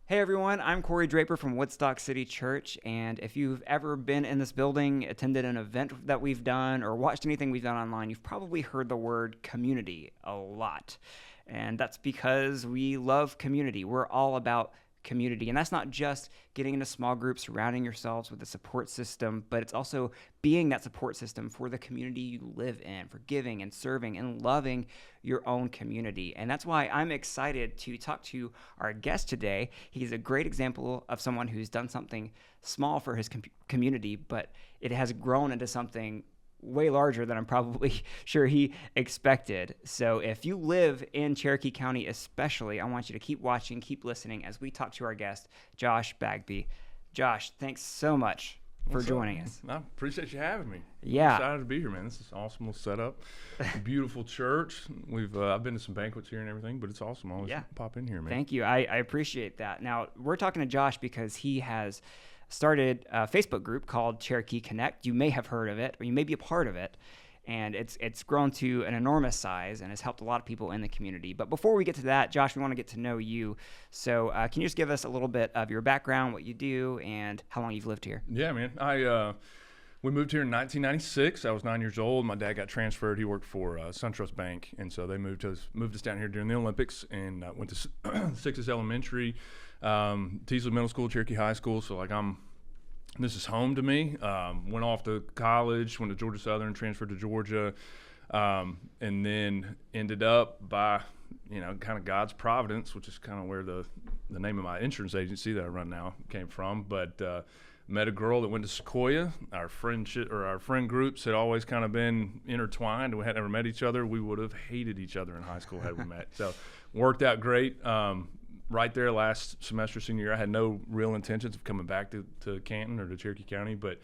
Hey everyone, I'm Corey Draper from Woodstock City Church, and if you've ever been in this building, attended an event that we've done, or watched anything we've done online, you've probably heard the word community a lot. And that's because we love community. We're all about community. And that's not just getting into small groups, surrounding yourselves with a support system, but it's also being that support system for the community you live in, for giving and serving and loving your own community. And that's why I'm excited to talk to our guest today. He's a great example of someone who's done something small for his community, but it has grown into something way larger than I'm probably sure he expected. So if you live in Cherokee County especially, I want you to keep watching, keep listening as we talk to our guest, Josh Bagby. Josh, thanks so much for joining us. I appreciate you having me. Yeah. I'm excited to be here, man. This is an awesome little setup. Beautiful church. I've been to some banquets here and everything, but it's awesome. Always pop in here, man. Thank you. I appreciate that. Now, we're talking to Josh because he has started a Facebook group called Cherokee Connect. You may have heard of it, or you may be a part of it, and it's grown to an enormous size and has helped a lot of people in the community. But before we get to that, Josh, we want to get to know you. So can you just give us a little bit of your background, what you do, and how long you've lived here? Yeah, man. We moved here in 1996. I was 9 years old. My dad got transferred. He worked for SunTrust Bank, and so they moved us down here during the Olympics, and went to Sixes Elementary, Teasley Middle School, Cherokee High School. So this is home to me. Went off to college, went to Georgia Southern, transferred to Georgia, and then ended up by kind of God's providence, which is kind of where the name of my insurance agency that I run now came from. But met a girl that went to Sequoia. Our friend groups had always kind of been intertwined. We had never met each other. We would have hated each other in high school had we met. So worked out great. Right there last semester, senior year, I had no real intentions of coming back to Canton or to Cherokee County, but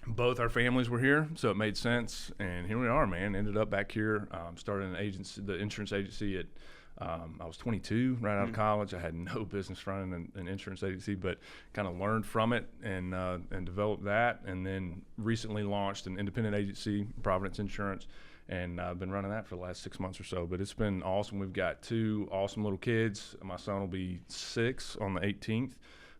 both our families were here, so it made sense. And here we are, man. Ended up back here, started an agency, the insurance agency at I was 22, right out of college. I had no business running an insurance agency, but kind of learned from it and developed that. And then recently launched an independent agency, Providence Insurance, and I've been running that for the last 6 months or so. But it's been awesome. We've got two awesome little kids. My son will be 6 on the 18th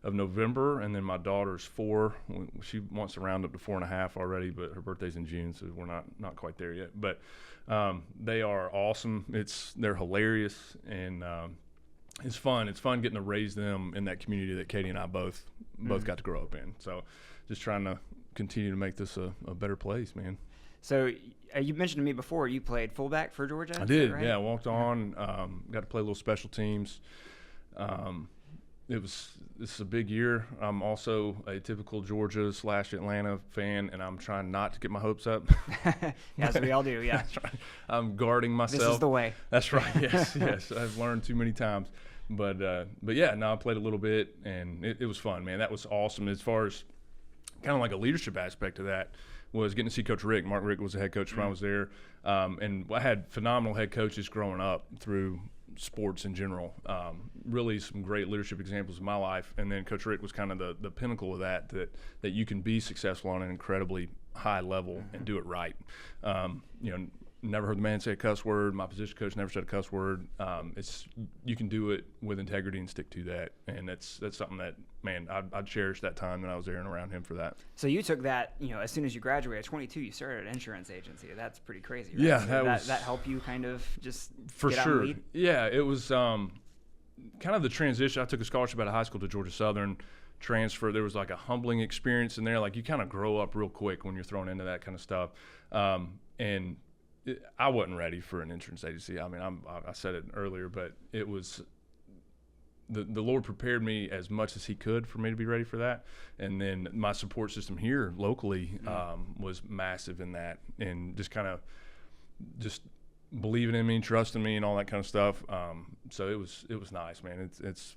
of November, and then my daughter's 4. She wants to round up to 4.5 already, but her birthday's in June, so we're not quite there yet. But they are awesome. They're hilarious, and it's fun. It's fun getting to raise them in that community that Katie and I both got to grow up in. So just trying to continue to make this a better place, man. So you mentioned to me before you played fullback for Georgia. I did, right? yeah. Walked on, got to play a little special teams. This is a big year. I'm also a typical Georgia/Atlanta fan, and I'm trying not to get my hopes up. As we all do, yeah. That's right. I'm guarding myself. This is the way. That's right. Yes. I've learned too many times, but yeah. No, I played a little bit, and it was fun, man. That was awesome. As far as kind of like a leadership aspect of that was getting to see Coach Rick. Mark Rick was the head coach when I was there, and I had phenomenal head coaches growing up through sports in general. Really some great leadership examples in my life, and then Coach Rick was kind of the pinnacle of that you can be successful on an incredibly high level and do it right. Never heard the man say a cuss word. My position coach never said a cuss word. You can do it with integrity and stick to that, and that's something that, man, I'd cherish that time that I was there and around him for that. So you took that, as soon as you graduated at 22, you started an insurance agency. That's pretty crazy, right? Yeah, so that helped you kind of just for get sure. out and lead? Yeah, it was kind of the transition. I took a scholarship out of high school to Georgia Southern. Transfer, there was like a humbling experience in there. Like, you kind of grow up real quick when you're thrown into that kind of stuff, and I wasn't ready for an insurance agency. I mean, I said it earlier, but it was the Lord prepared me as much as He could for me to be ready for that. And then my support system here locally was massive in that, and just kind of just believing in me, trusting me, and all that kind of stuff. So it was nice, man. It's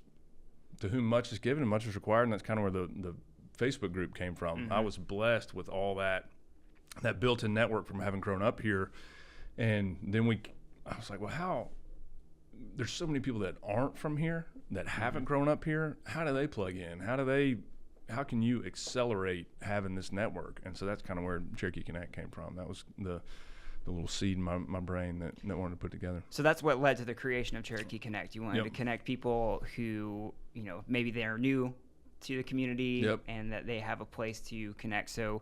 to whom much is given and much is required, and that's kind of where the Facebook group came from. I was blessed with all that built-in network from having grown up here. And then I was like, well, how there's so many people that aren't from here, that haven't grown up here. How do they plug in? How can you accelerate having this network? And so that's kind of where Cherokee Connect came from. That was the little seed in my brain that wanted to put together. So that's what led to the creation of Cherokee Connect. You wanted to connect people who, maybe they're new to the community and that they have a place to connect. So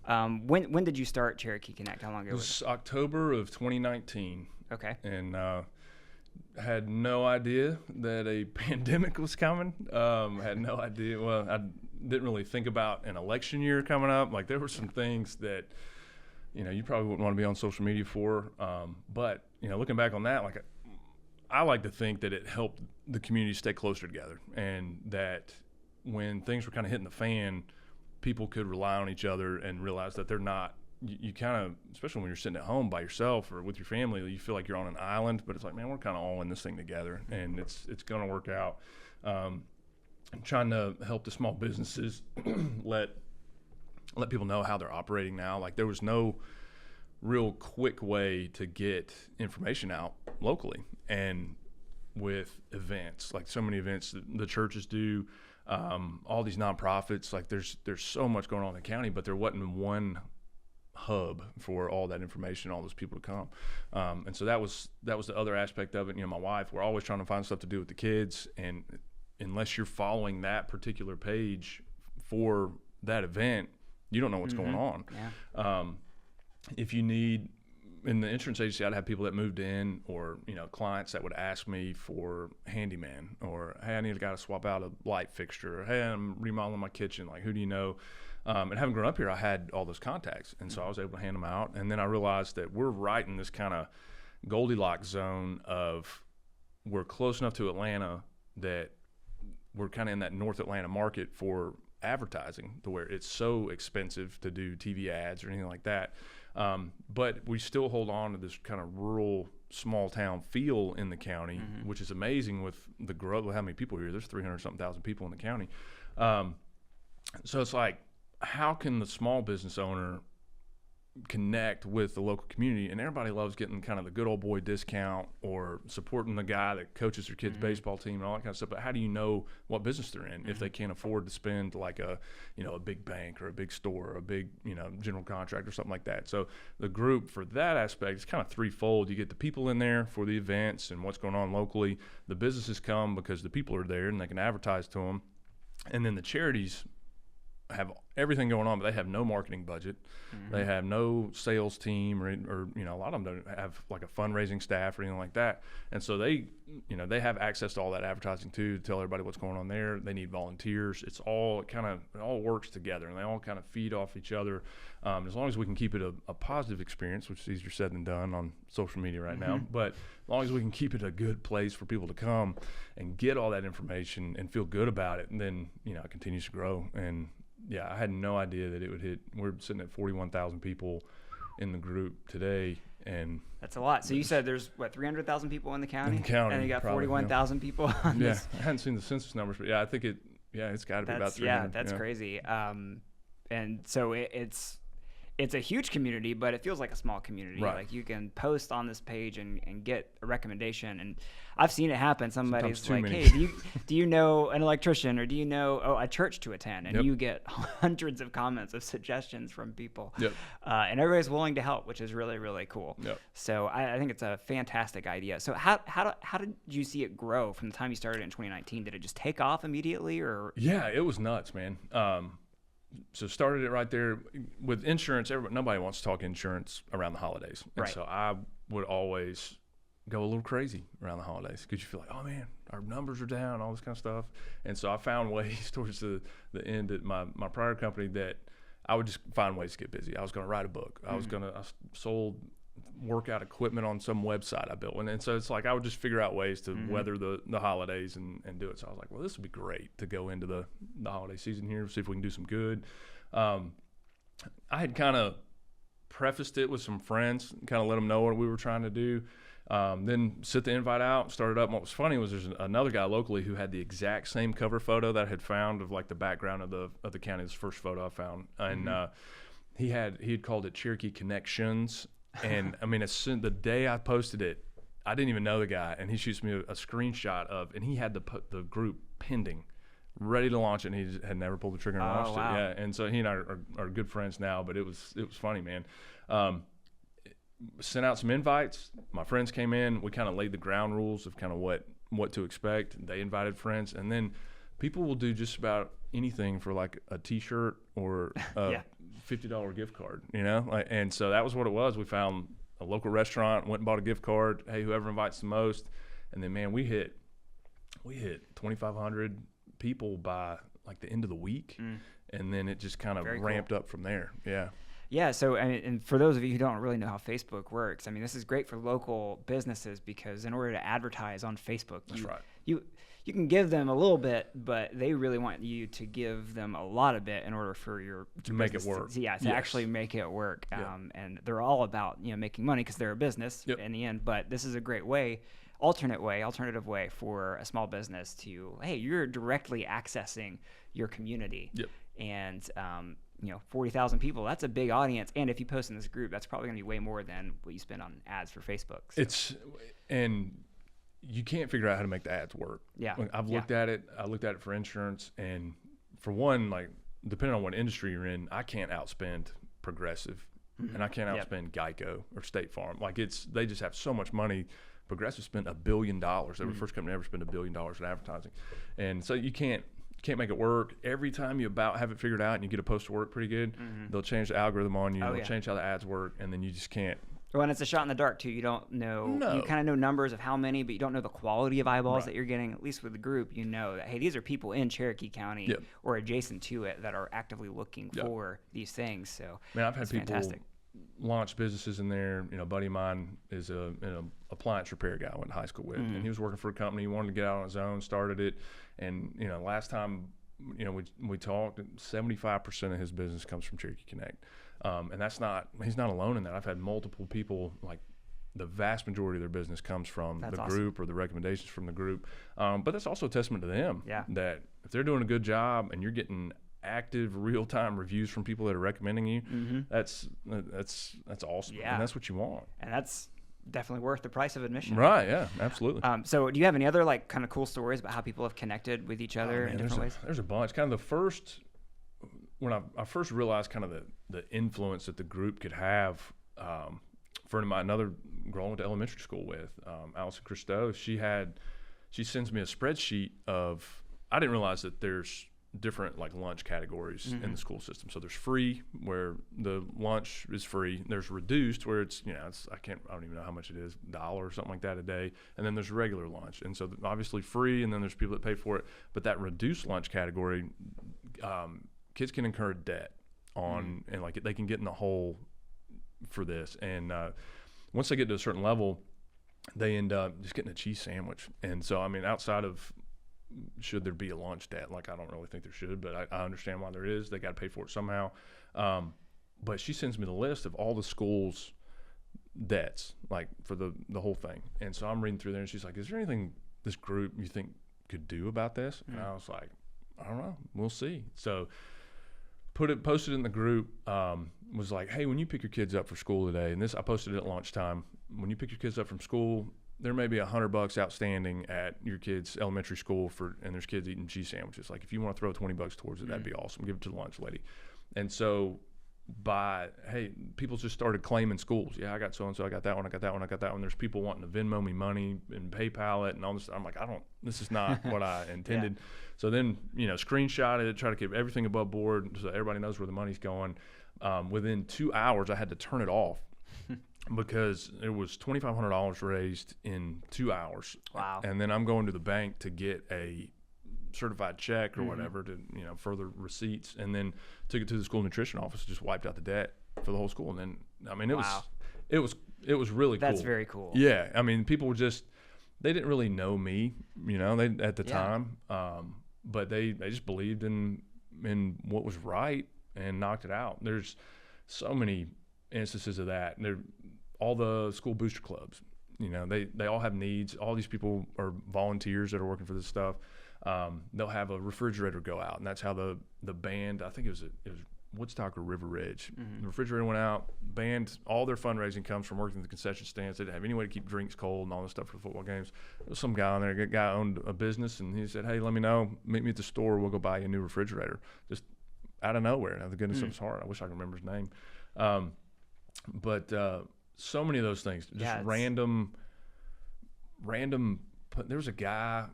when did you start Cherokee Connect? How long ago was it? October of 2019. Okay. And had no idea that a pandemic was coming. Had no idea. Well, I didn't really think about an election year coming up. Like, there were some things that, you probably wouldn't want to be on social media for. But, looking back on that, like, I like to think that it helped the community stay closer together, and that when things were kind of hitting the fan, people could rely on each other and realize that they're not, you kind of, especially when you're sitting at home by yourself or with your family, you feel like you're on an island, but it's like, man, we're kind of all in this thing together, and it's going to work out. I'm trying to help the small businesses let people know how they're operating now. Like, there was no real quick way to get information out locally, and with events, like so many events that the churches do, all these nonprofits, like there's so much going on in the county, but there wasn't one hub for all that information, all those people to come. And so that was the other aspect of it. My wife, we're always trying to find stuff to do with the kids, and unless you're following that particular page for that event, you don't know what's going on. Yeah. If you need, in the insurance agency, I'd have people that moved in, or clients that would ask me for handyman, or hey, I need a guy to swap out a light fixture, or hey, I'm remodeling my kitchen, like, who do you know? And having grown up here, I had all those contacts, and so I was able to hand them out. And then I realized that we're right in this kind of Goldilocks zone of, we're close enough to Atlanta that we're kind of in that North Atlanta market for advertising, to where it's so expensive to do TV ads or anything like that. But we still hold on to this kind of rural, small town feel in the county, which is amazing with the growth of how many people here. There's 300-something thousand people in the county. So it's like, how can the small business owner connect with the local community? And everybody loves getting kind of the good old boy discount, or supporting the guy that coaches their kids' baseball team and all that kind of stuff. But how do you know what business they're in if they can't afford to spend like a big bank or a big store or a big, general contractor or something like that? So the group, for that aspect, is kind of threefold. You get the people in there for the events and what's going on locally. The businesses come because the people are there and they can advertise to them. And then the charities have everything going on, but they have no marketing budget. They have no sales team, or a lot of them don't have like a fundraising staff or anything like that. And so they have access to all that advertising too, to tell everybody what's going on there. They need volunteers. It all works together, and they all kind of feed off each other. As long as we can keep it a positive experience, which is easier said than done on social media right now, but as long as we can keep it a good place for people to come and get all that information and feel good about it, and then it continues to grow. And yeah, I had no idea that it would hit. We're sitting at 41,000 people in the group today, and that's a lot. So you said there's 300,000 people in the county? In the county, and you got 41,000 people on this. I hadn't seen the census numbers, but yeah, I think it's got to be about 300. Yeah, that's crazy. And so it's a huge community, but it feels like a small community. Right. Like, you can post on this page and get a recommendation, and I've seen it happen. Somebody's like, hey, do you know an electrician, or do you know a church to attend? And you get hundreds of comments of suggestions from people. And everybody's willing to help, which is really, really cool. So I think it's a fantastic idea. So how did you see it grow from the time you started in 2019? Did it just take off immediately, or? Yeah, it was nuts, man. So started it right there with insurance. Nobody wants to talk insurance around the holidays. And so I would always go a little crazy around the holidays, because you feel like, oh man, our numbers are down, all this kind of stuff. And so I found ways towards the end at my prior company that I would just find ways to get busy. I was going to write a book. I sold workout equipment on some website I built. And so it's like, I would just figure out ways to weather the holidays and do it. So I was like, well, this would be great to go into the holiday season here, see if we can do some good. I had kind of prefaced it with some friends, kind of let them know what we were trying to do. Then sent the invite out, started up. And what was funny was there's another guy locally who had the exact same cover photo that I had found of like the background of the county. This first photo I found. And he had called it Cherokee Connections. And I mean, the day I posted it, I didn't even know the guy, and he shoots me a screenshot of, and he had the group pending, ready to launch it, and he just had never pulled the trigger and launched it. Yeah, and so he and I are good friends now, but it was funny, man. sent out some invites. My friends came in. We kind of laid the ground rules of kind of what to expect. They invited friends, and then people will do just about anything for like a T-shirt or a $50 gift card, and so that was what it was. We found a local restaurant, went and bought a gift card. Hey, whoever invites the most, and then man, we hit 2,500 people by like the end of the week, and then it just kind of ramped up from there. Yeah, so and for those of you who don't really know how Facebook works, I mean, this is great for local businesses because in order to advertise on Facebook, you can give them a little bit, but they really want you to give them a lot of it in order for your to make it work. To actually make it work. And they're all about making money because they're a business in the end. But this is a great alternative way for a small business to, hey, you're directly accessing your community. And 40,000 people, that's a big audience. And if you post in this group, that's probably going to be way more than what you spend on ads for Facebook. So. And you can't figure out how to make the ads work. I've looked at it. I looked at it for insurance. And for one, like, depending on what industry you're in, I can't outspend Progressive. And I can't outspend Geico or State Farm. Like, they just have so much money. Progressive spent $1 billion. They were the first company to ever spend $1 billion in advertising. And so you can't make it work. Every time you about have it figured out and you get a post to work pretty good, they'll change the algorithm on you. They'll change how the ads work, and then you just can't. Well, and it's a shot in the dark too. You don't know. No. You kind of know numbers of how many, but you don't know the quality of eyeballs that you're getting. At least with the group, you know that, hey, these are people in Cherokee County or adjacent to it that are actively looking for these things. So, man, I've had people launch businesses in there. A buddy of mine is an appliance repair guy I went to high school with, and he was working for a company. He wanted to get out on his own, started it, and last time we talked, 75% of his business comes from Cherokee Connect. And he's not alone in that. I've had multiple people, like the vast majority of their business comes from the group or the recommendations from the group. But that's also a testament to them that if they're doing a good job and you're getting active real-time reviews from people that are recommending you, that's awesome. And that's what you want. And that's definitely worth the price of admission. Right. Yeah, absolutely. So do you have any other like kind of cool stories about how people have connected with each other in different ways? There's a bunch. Kind of the first, when I first realized kind of the influence that the group could have, for another girl I went to elementary school with, Allison Christo, she sends me a spreadsheet of, I didn't realize that there's different like lunch categories in the school system. So there's free, where the lunch is free. There's reduced, where it's I don't even know how much it is, $1 or something like that a day. And then there's regular lunch. And so obviously free, and then there's people that pay for it. But that reduced lunch category, kids can incur debt on, and like they can get in the hole for this. And once they get to a certain level, they end up just getting a cheese sandwich. And so, I mean, outside of should there be a lunch debt, like I don't really think there should, but I understand why there is. They got to pay for it somehow. But she sends me the list of all the schools' debts, like for the whole thing. And so I'm reading through there, and she's like, is there anything this group you think could do about this? And I was like, I don't know. We'll see. So posted in the group, was like, hey, when you pick your kids up for school today, and I posted it at lunchtime, when you pick your kids up from school, there may be $100 outstanding at your kid's elementary school and there's kids eating cheese sandwiches. Like, if you want to throw $20 towards it, that'd be awesome. Give it to the lunch lady. And so people just started claiming schools. Yeah, I got so-and-so, I got that one, I got that one, I got that one. There's people wanting to Venmo me money and PayPal it and all this. I'm like, this is not what I intended. So then, screenshot it, try to keep everything above board so everybody knows where the money's going. Within 2 hours, I had to turn it off because it was $2,500 raised in 2 hours. Wow. And then I'm going to the bank to get a certified check or whatever to further receipts, and then took it to the school nutrition office, just wiped out the debt for the whole school. And then it was really cool. That's very cool. Yeah, I mean, people were they didn't really know me, they at the time, but they just believed in what was right and knocked it out. There's so many instances of that. All the school booster clubs, they all have needs. All these people are volunteers that are working for this stuff. They'll have a refrigerator go out, and that's how the band, I think it was Woodstock or River Ridge. The refrigerator went out. Band, all their fundraising comes from working at the concession stands. They didn't have any way to keep drinks cold and all this stuff for football games. There was some guy on there, a guy owned a business, and he said, hey, let me know. Meet me at the store. We'll go buy you a new refrigerator. Just out of nowhere. Now, the goodness of his heart. I wish I could remember his name. so many of those things. Just random. There was a guy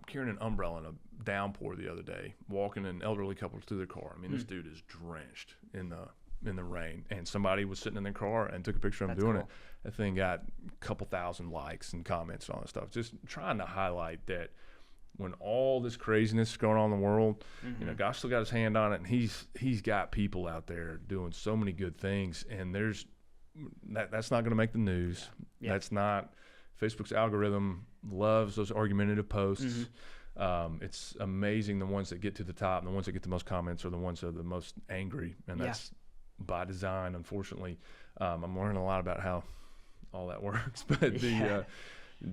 carrying an umbrella in a downpour the other day, walking an elderly couple to their car. I mean, this dude is drenched in the rain, and somebody was sitting in their car and took a picture of him doing it. That thing got a couple thousand likes and comments and all that stuff. Just trying to highlight that when all this craziness is going on in the world, you know, God still got his hand on it, and he's got people out there doing so many good things, and that's not going to make the news. That's not. Facebook's algorithm loves those argumentative posts. It's amazing the ones that get to the top, and the ones that get the most comments are the ones that are the most angry, and that's by design, unfortunately. I'm learning a lot about how all that works, but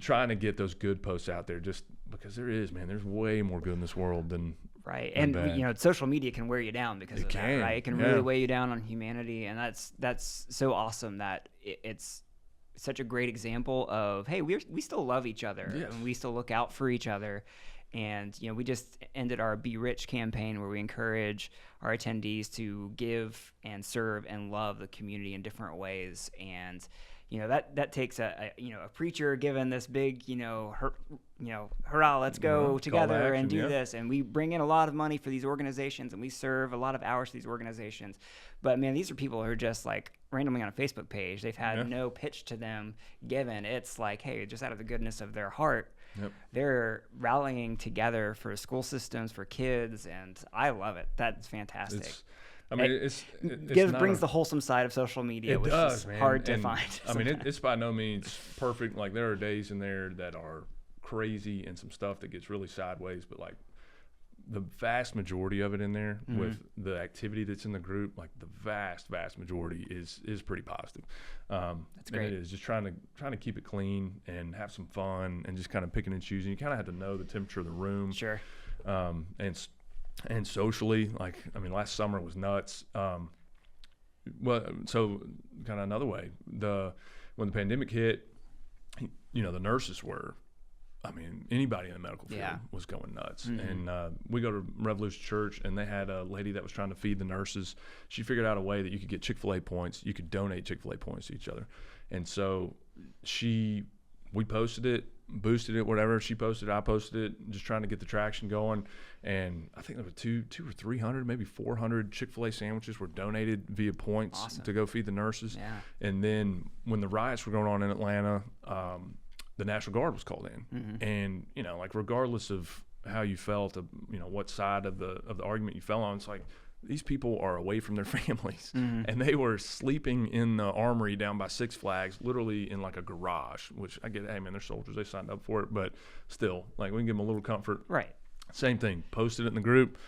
trying to get those good posts out there, just because there's way more good in this world than and bad. You know, social media can wear you down because of that, right? It can really weigh you down on humanity, and that's so awesome that it's such a great example of, hey, we still love each other, and we still look out for each other. And, you know, we just ended our Be Rich campaign, where we encourage our attendees to give and serve and love the community in different ways. And, you know, that takes a preacher giving this big, hurrah, let's go together and do this. And we bring in a lot of money for these organizations, and we serve a lot of hours to these organizations. But man, these are people who are just like randomly on a Facebook page. They've had no pitch to them given. It's like, hey, just out of the goodness of their heart, they're rallying together for school systems, for kids, and I love it. That's fantastic. It brings the wholesome side of social media, which is hard to find. I mean, it's by no means perfect. Like, there are days in there that are crazy and some stuff that gets really sideways, but like the vast majority of it in there with the activity that's in the group, like the vast majority is pretty positive. That's great. And it is just trying to keep it clean and have some fun and just kind of picking and choosing. You kind of have to know the temperature of the room. Sure. And socially, like, I mean, last summer was nuts. Well, so kind of another way, when the pandemic hit, you know, the nurses were, I mean, anybody in the medical field was going nuts. And we go to Revolution Church, and they had a lady that was trying to feed the nurses. She figured out a way that you could get Chick-fil-A points. You could donate Chick-fil-A points to each other. And so we posted it, boosted it, whatever. She posted it, I posted it, just trying to get the traction going. And I think there were 200 or 300, maybe 400 Chick-fil-A sandwiches were donated via points to go feed the nurses. Yeah. And then when the riots were going on in Atlanta, the National Guard was called in. And, you know, like, regardless of how you felt, you know, what side of the argument you fell on, it's like, these people are away from their families, and they were sleeping in the armory down by Six Flags, literally in like a garage, which I get, hey man, they're soldiers, they signed up for it, but still, like, we can give them a little comfort. Right. Same thing, posted it in the group,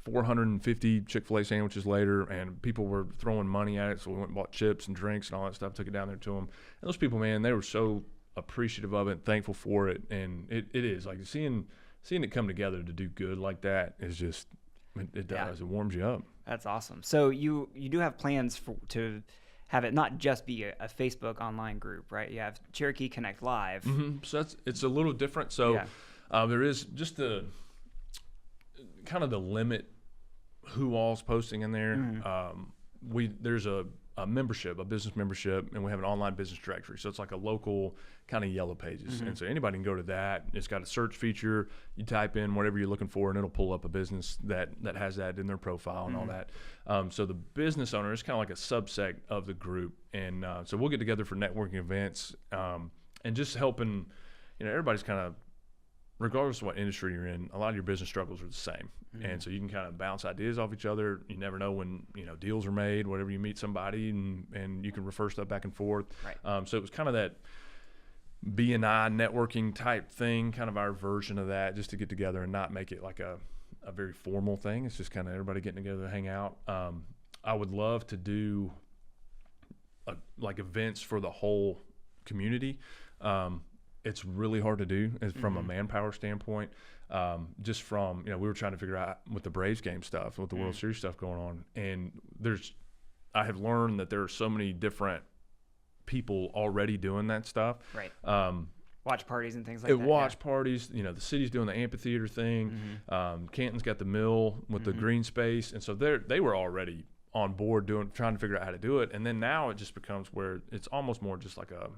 450 Chick-fil-A sandwiches later, and people were throwing money at it, so we went and bought chips and drinks and all that stuff, took it down there to them. And those people, man, they were so appreciative of it, thankful for it, and it is, like, seeing it come together to do good like that is just, it does. It warms you up. That's awesome. So you do have plans to have it not just be a Facebook online group, right? You have Cherokee Connect Live. So it's a little different. So there is just the kind of the limit who all's posting in there. There's a membership, a business membership, and we have an online business directory. So it's like a local kind of yellow pages. And so anybody can go to that. It's got a search feature. You type in whatever you're looking for, and it'll pull up a business that has that in their profile and all that. So the business owner is kind of like a subset of the group. And so we'll get together for networking events and just helping, you know, everybody's kind of, regardless of what industry you're in, a lot of your business struggles are the same. And so you can kind of bounce ideas off each other. You never know when, you know, deals are made, whatever, you meet somebody, and you can refer stuff back and forth. Right. So it was kind of that B&I networking type thing, kind of our version of that, just to get together and not make it like a very formal thing. It's just kind of everybody getting together to hang out. I would love to do like events for the whole community. It's really hard to do from a manpower standpoint. Just from, you know, we were trying to figure out with the Braves game stuff, with the World Series stuff going on, and I have learned that there are so many different people already doing that stuff. Right. Watch parties and things like that. Watch parties. You know, the city's doing the amphitheater thing. Canton's got the mill with the green space, and so they were already on board trying to figure out how to do it. And then now it just becomes where it's almost more just like a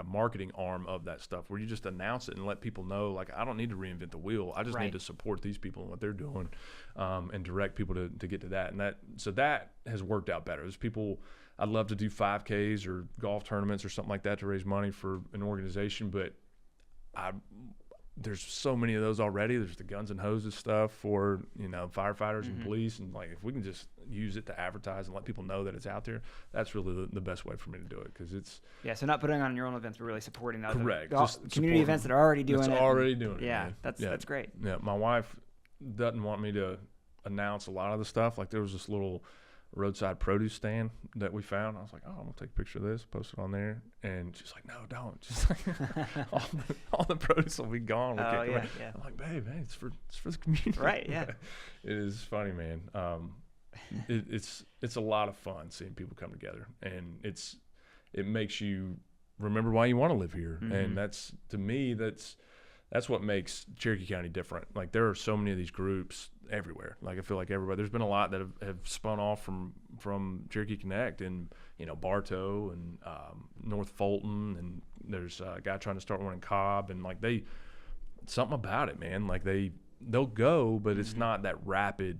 marketing arm of that stuff, where you just announce it and let people know, like, I don't need to reinvent the wheel. I just need to support these people and what they're doing, and direct people to get to that. And that has worked out better. There's people, I'd love to do 5Ks or golf tournaments or something like that to raise money for an organization, but there's so many of those already. There's the guns and hoses stuff for, firefighters and police. And like, if we can just use it to advertise and let people know that it's out there, that's really the best way for me to do it. Cause so not putting on your own events, but really supporting other community events that are already doing it. Already doing it. Yeah. That's great. Yeah. My wife doesn't want me to announce a lot of the stuff. Like, there was this little roadside produce stand that we found. I was like, I'm gonna take a picture of this, post it on there. And she's like, no, don't. Just like, all the produce will be gone. I'm like, babe, hey, it's for the community. Right. Yeah. It is funny, man. It's a lot of fun seeing people come together, and it makes you remember why you want to live here. And to me, that's what makes Cherokee County different. Like, there are so many of these groups everywhere. Like, I feel like there's been a lot that have spun off from Cherokee Connect, and Bartow and North Fulton, and there's a guy trying to start one in Cobb, and like, something about it, man. Like, they'll go, but it's not that rapid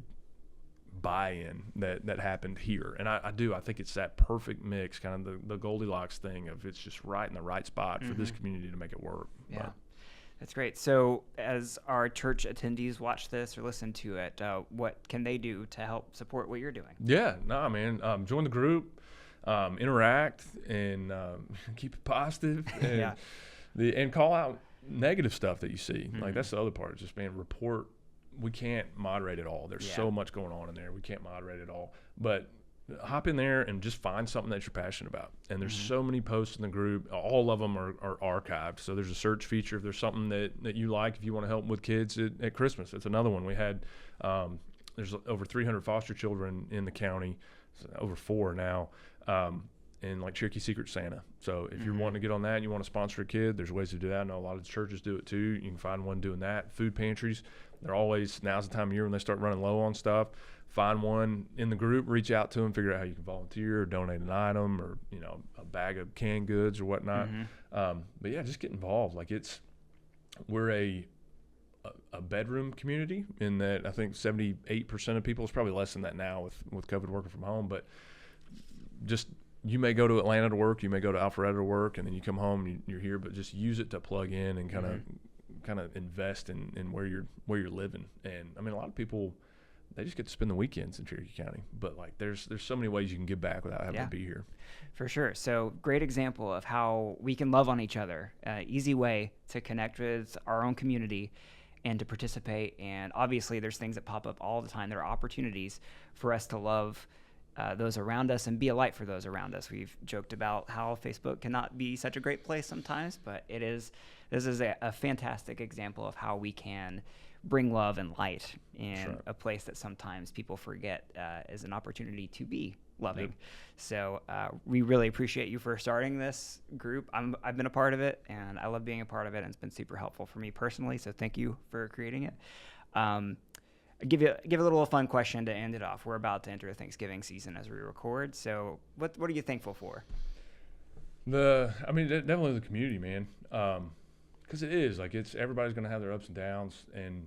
buy-in that happened here. And I think it's that perfect mix, kind of the Goldilocks thing of, it's just right in the right spot for this community to make it work. Yeah. That's great. So as our church attendees watch this or listen to it, what can they do to help support what you're doing? Yeah, no, man. Join the group, interact, and keep it positive, and and call out negative stuff that you see. Like, that's the other part. Just report. We can't moderate it all. There's so much going on in there. We can't moderate it all. But hop in there and just find something that you're passionate about. And there's so many posts in the group. All of them are archived. So there's a search feature if there's something that you like, if you want to help with kids at Christmas. That's another one. We had there's over 300 foster children in the county, over 4 now, in like Cherokee Secret Santa. So if you're wanting to get on that and you want to sponsor a kid, there's ways to do that. I know a lot of churches do it too. You can find one doing that. Food pantries, now's the time of year when they start running low on stuff. Find one in the group, reach out to them, figure out how you can volunteer or donate an item, or a bag of canned goods or whatnot. But yeah, just get involved. Like, we're a bedroom community, in that I think 78% of people, it's probably less than that now with COVID working from home, but just, you may go to Atlanta to work, you may go to Alpharetta to work, and then you come home, you're here, but just use it to plug in and kind of invest in where you're living. And I mean, a lot of people, they just get to spend the weekends in Cherokee County, but like, there's so many ways you can give back without having to be here. For sure. So, great example of how we can love on each other. Easy way to connect with our own community and to participate. And obviously, there's things that pop up all the time. There are opportunities for us to love those around us and be a light for those around us. We've joked about how Facebook cannot be such a great place sometimes, but this is a fantastic example of how we can bring love and light in a place that sometimes people forget is an opportunity to be loving. Yep. So we really appreciate you for starting this group. I've been a part of it, and I love being a part of it, and it's been super helpful for me personally. So thank you for creating it. Give a little fun question to end it off. We're about to enter the Thanksgiving season as we record. So what are you thankful for? Definitely the community, man. Because it is like, everybody's going to have their ups and downs, and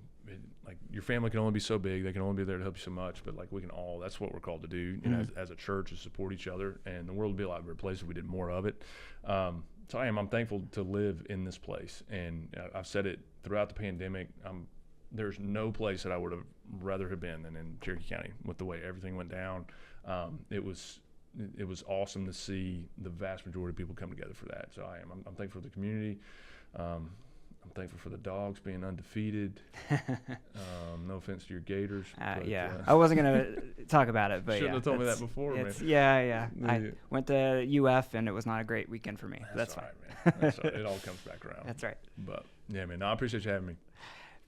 like, your family can only be so big. They can only be there to help you so much, but like, we can all, that's what we're called to do, as a church, is support each other, and the world would be a lot better place if we did more of it. So I'm thankful to live in this place, and I've said it throughout the pandemic. There's no place that I would have rather have been than in Cherokee County with the way everything went down. It was awesome to see the vast majority of people come together for that. So I'm thankful for the community. I'm thankful for the dogs being undefeated. No offense to your Gators. I wasn't going to talk about it, but shouldn't have told me that before, man. Yeah. I went to UF, and it was not a great weekend for me. That's fine. Right, man. That's all right. It all comes back around. That's right. But yeah, man, I appreciate you having me.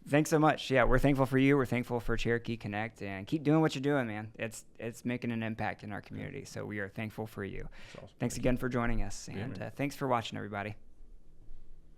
Thanks so much. Yeah, we're thankful for you. We're thankful for Cherokee Connect, and keep doing what you're doing, man. It's making an impact in our community, so we are thankful for you. Awesome. Thanks again for joining us, and thanks for watching, everybody.